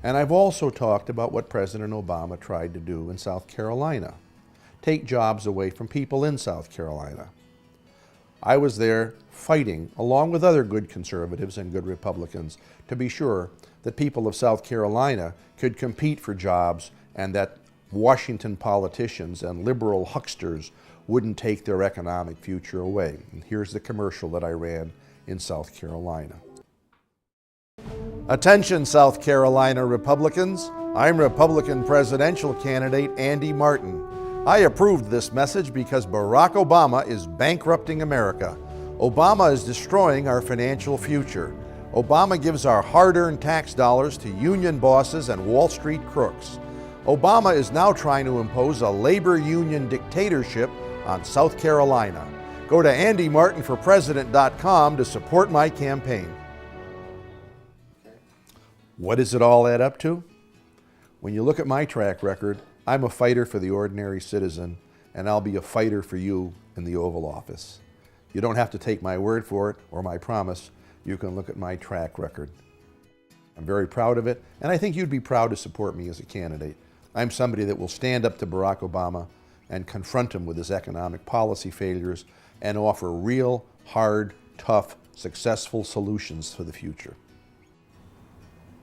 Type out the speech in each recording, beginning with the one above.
And I've also talked about what President Obama tried to do in South Carolina, take jobs away from people in South Carolina. I was there fighting, along with other good conservatives and good Republicans, to be sure that people of South Carolina could compete for jobs and that Washington politicians and liberal hucksters wouldn't take their economic future away. And here's the commercial that I ran in South Carolina. Attention, South Carolina Republicans. I'm Republican presidential candidate Andy Martin. I approved this message because Barack Obama is bankrupting America. Obama is destroying our financial future. Obama gives our hard-earned tax dollars to union bosses and Wall Street crooks. Obama is now trying to impose a labor union dictatorship on South Carolina. Go to andymartinforpresident.com to support my campaign. What does it all add up to? When you look at my track record, I'm a fighter for the ordinary citizen, and I'll be a fighter for you in the Oval Office. You don't have to take my word for it or my promise. You can look at my track record. I'm very proud of it, and I think you'd be proud to support me as a candidate. I'm somebody that will stand up to Barack Obama and confront him with his economic policy failures and offer real, hard, tough, successful solutions for the future.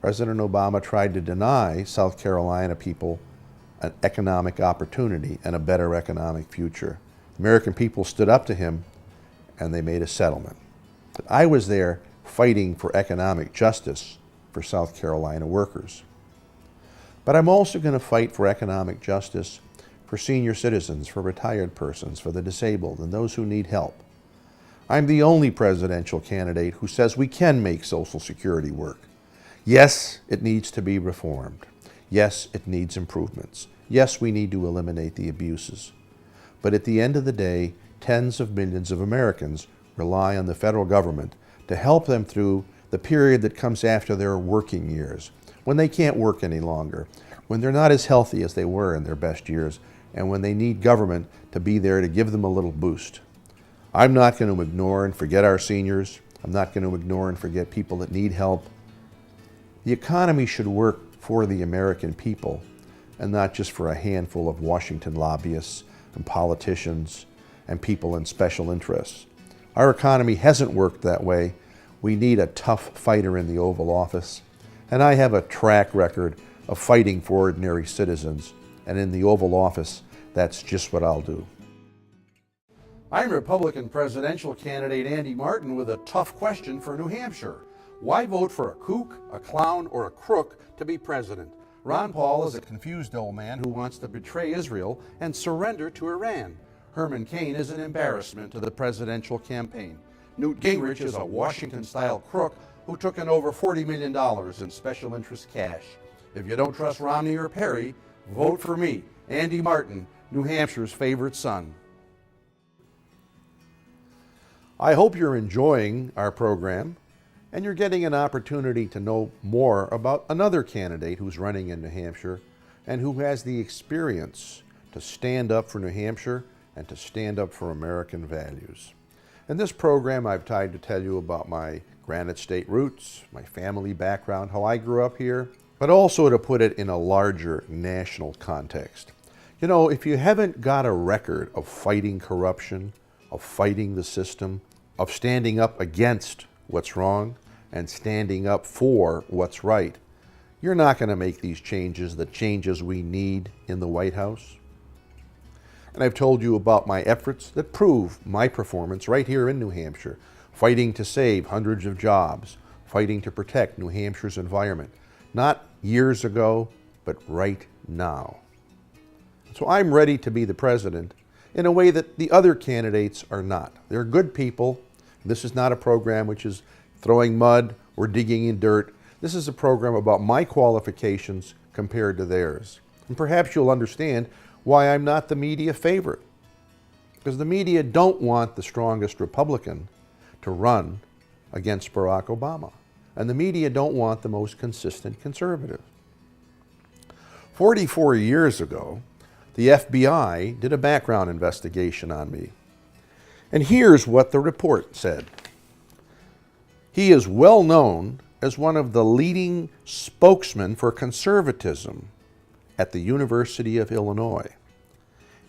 President Obama tried to deny South Carolina people an economic opportunity and a better economic future. American people stood up to him and they made a settlement. But I was there fighting for economic justice for South Carolina workers. But I'm also going to fight for economic justice for senior citizens, for retired persons, for the disabled, and those who need help. I'm the only presidential candidate who says we can make Social Security work. Yes, it needs to be reformed. Yes, it needs improvements. Yes, we need to eliminate the abuses. But at the end of the day, tens of millions of Americans rely on the federal government to help them through the period that comes after their working years, when they can't work any longer, when they're not as healthy as they were in their best years, and when they need government to be there to give them a little boost. I'm not going to ignore and forget our seniors. I'm not going to ignore and forget people that need help. The economy should work for the American people and not just for a handful of Washington lobbyists and politicians and people in special interests. Our economy hasn't worked that way. We need a tough fighter in the Oval Office, and I have a track record of fighting for ordinary citizens, and in the Oval Office, that's just what I'll do. I'm Republican presidential candidate Andy Martin with a tough question for New Hampshire. Why vote for a kook, a clown, or a crook to be president? Ron Paul is a confused old man who wants to betray Israel and surrender to Iran. Herman Cain is an embarrassment to the presidential campaign. Newt Gingrich is a Washington-style crook who took in over $40 million in special interest cash. If you don't trust Romney or Perry, vote for me, Andy Martin, New Hampshire's favorite son. I hope you're enjoying our program and you're getting an opportunity to know more about another candidate who's running in New Hampshire and who has the experience to stand up for New Hampshire and to stand up for American values. In this program, I've tried to tell you about my Granite State roots, my family background, how I grew up here, but also to put it in a larger national context. You know, if you haven't got a record of fighting corruption, of fighting the system, of standing up against what's wrong and standing up for what's right, you're not going to make these changes, the changes we need in the White House. And I've told you about my efforts that prove my performance right here in New Hampshire, fighting to save hundreds of jobs, fighting to protect New Hampshire's environment, not years ago, but right now. So I'm ready to be the president in a way that the other candidates are not. They're good people. This is not a program which is throwing mud or digging in dirt. This is a program about my qualifications compared to theirs. And perhaps you'll understand why I'm not the media favorite. Because the media don't want the strongest Republican to run against Barack Obama. And the media don't want the most consistent conservative. 44 years ago, the FBI did a background investigation on me. And here's what the report said. He is well known as one of the leading spokesmen for conservatism at the University of Illinois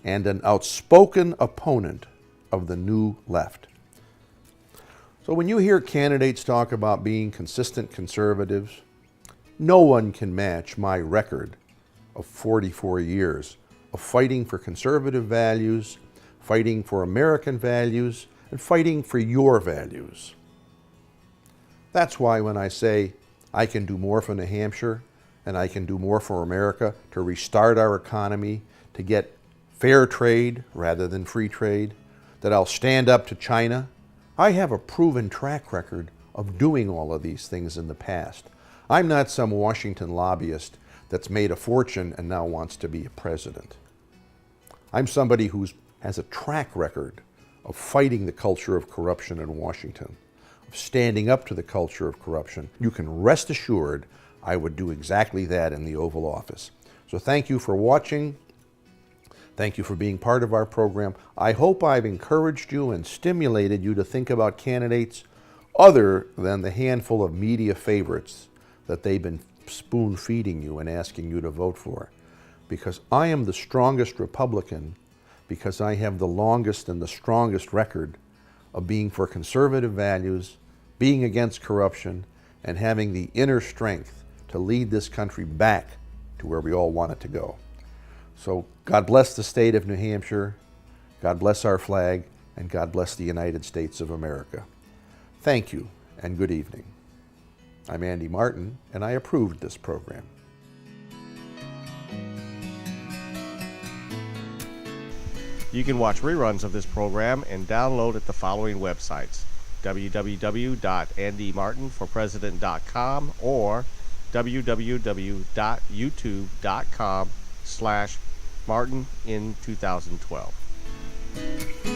and an outspoken opponent of the New Left. So when you hear candidates talk about being consistent conservatives, no one can match my record of 44 years of fighting for conservative values, fighting for American values, and fighting for your values. That's why when I say I can do more for New Hampshire and I can do more for America to restart our economy, to get fair trade rather than free trade, that I'll stand up to China, I have a proven track record of doing all of these things in the past. I'm not some Washington lobbyist that's made a fortune and now wants to be a president. I'm somebody who has a track record of fighting the culture of corruption in Washington, of standing up to the culture of corruption. You can rest assured I would do exactly that in the Oval Office. So thank you for watching. Thank you for being part of our program. I hope I've encouraged you and stimulated you to think about candidates other than the handful of media favorites that they've been spoon-feeding you and asking you to vote for. Because I am the strongest Republican, because I have the longest and the strongest record of being for conservative values, being against corruption, and having the inner strength to lead this country back to where we all want it to go. So God bless the state of New Hampshire, God bless our flag, and God bless the United States of America. Thank you, and good evening. I'm Andy Martin, and I approved this program. You can watch reruns of this program and download at the following websites: www.andymartinforpresident.com or www.youtube.com/MartinIn2012.